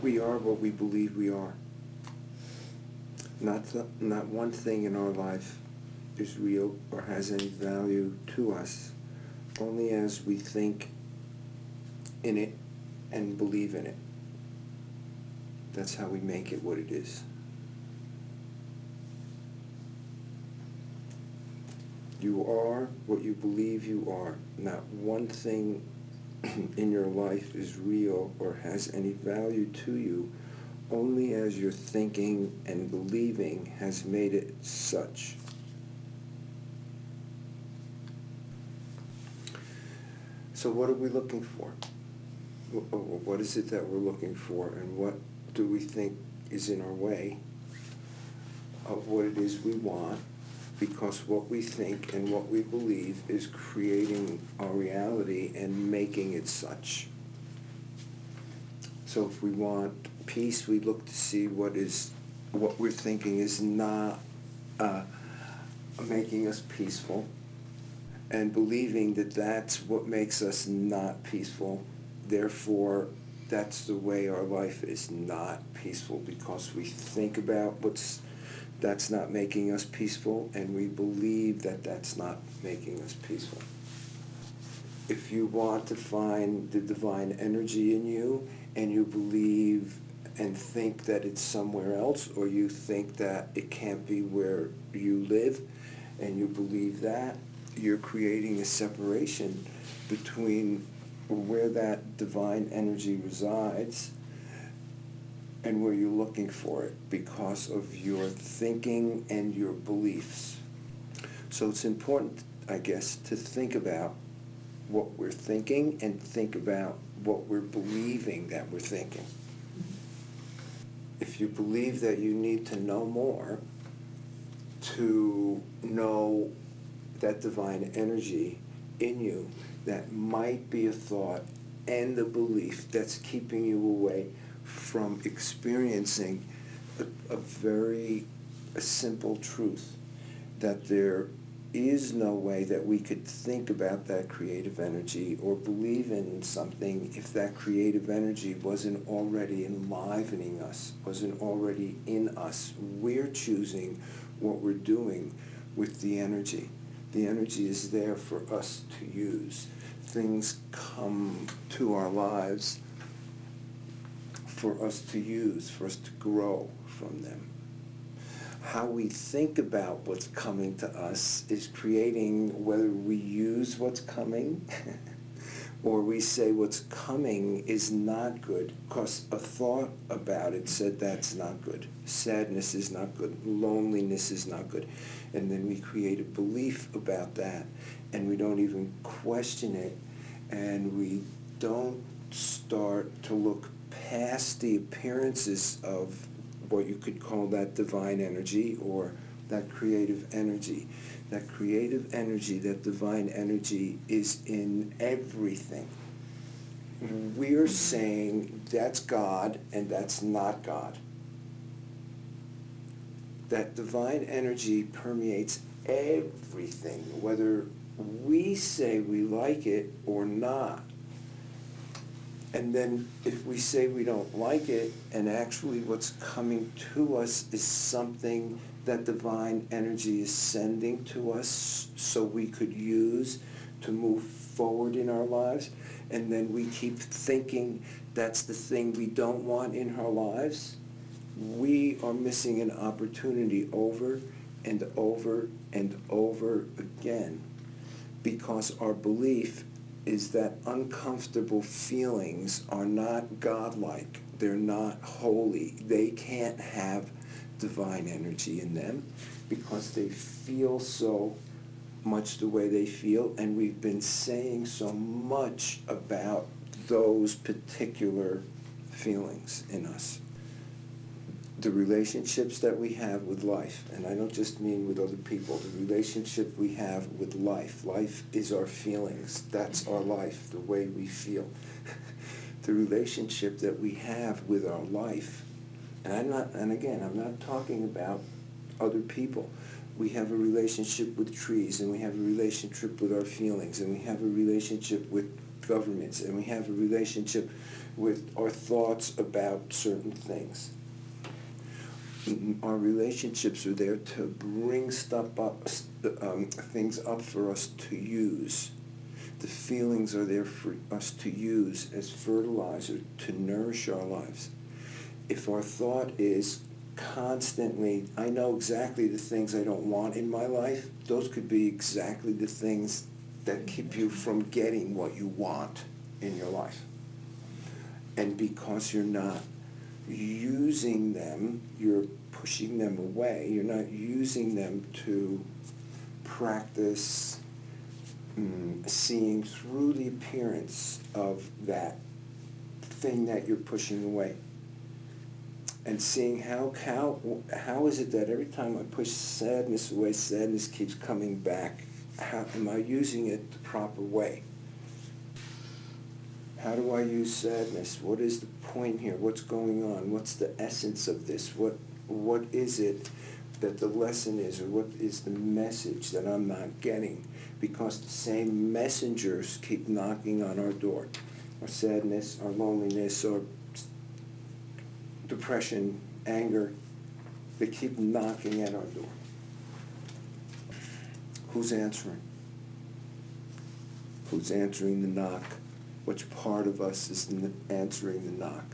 We are what we believe we are. Not one thing in our life is real or has any value to us, only as we think in it and believe in it. That's how we make it what it is. You are what you believe you are. Not one thing in your life is real or has any value to you, only as your thinking and believing has made it such. So what are we looking for? What is it that we're looking for, and what do we think is in our way of what it is we want? Because what we think and what we believe is creating our reality and making it such. So if we want peace, we look to see what we're thinking is not making us peaceful, and believing that that's what makes us not peaceful. Therefore, that's the way our life is not peaceful, because we think about that's not making us peaceful, and we believe that that's not making us peaceful. If you want to find the divine energy in you, and you believe and think that it's somewhere else, or you think that it can't be where you live, and you believe that, you're creating a separation between where that divine energy resides and where you're looking for it, because of your thinking and your beliefs. So it's important, I guess, to think about what we're thinking and think about what we're believing that we're thinking. If you believe that you need to know more to know that divine energy in you, that might be a thought and a belief that's keeping you away from experiencing a very simple truth, that there is no way that we could think about that creative energy or believe in something if that creative energy wasn't already enlivening us, wasn't already in us. We're choosing what we're doing with the energy. The energy is there for us to use. Things come to our lives for us to use, for us to grow from them. How we think about what's coming to us is creating whether we use what's coming or we say what's coming is not good because a thought about it said that's not good. Sadness is not good. Loneliness is not good. And then we create a belief about that, and we don't even question it, and we don't start to look past the appearances of what you could call that divine energy or that creative energy. That creative energy, that divine energy is in everything. We're saying that's God and that's not God. That divine energy permeates everything, whether we say we like it or not. And then if we say we don't like it, and actually what's coming to us is something that divine energy is sending to us so we could use to move forward in our lives, and then we keep thinking that's the thing we don't want in our lives, we are missing an opportunity over and over and over again, because our belief is that uncomfortable feelings are not godlike. They're not holy. They can't have divine energy in them because they feel so much the way they feel, and we've been saying so much about those particular feelings in us. The relationships that we have with life, and I don't just mean with other people, the relationship we have with life. Life is our feelings. That's our life, the way we feel. The relationship that we have with our life, and I'm not talking about other people. We have a relationship with trees, and we have a relationship with our feelings, and we have a relationship with governments, and we have a relationship with our thoughts about certain things. Our relationships are there to bring stuff up, things up for us to use. The feelings are there for us to use as fertilizer to nourish our lives. If our thought is constantly, I know exactly the things I don't want in my life, those could be exactly the things that keep you from getting what you want in your life. And because you're not using them, you're pushing them away. You're not using them to practice seeing through the appearance of that thing that you're pushing away. And seeing how is it that every time I push sadness away, sadness keeps coming back? How am I using it the proper way? How do I use sadness? What is the point here? What's going on? What's the essence of this? What is it that the lesson is, or what is the message that I'm not getting? Because the same messengers keep knocking on our door. Our sadness, our loneliness, our depression, anger, they keep knocking at our door. Who's answering? Who's answering the knock? Which part of us is answering the knock?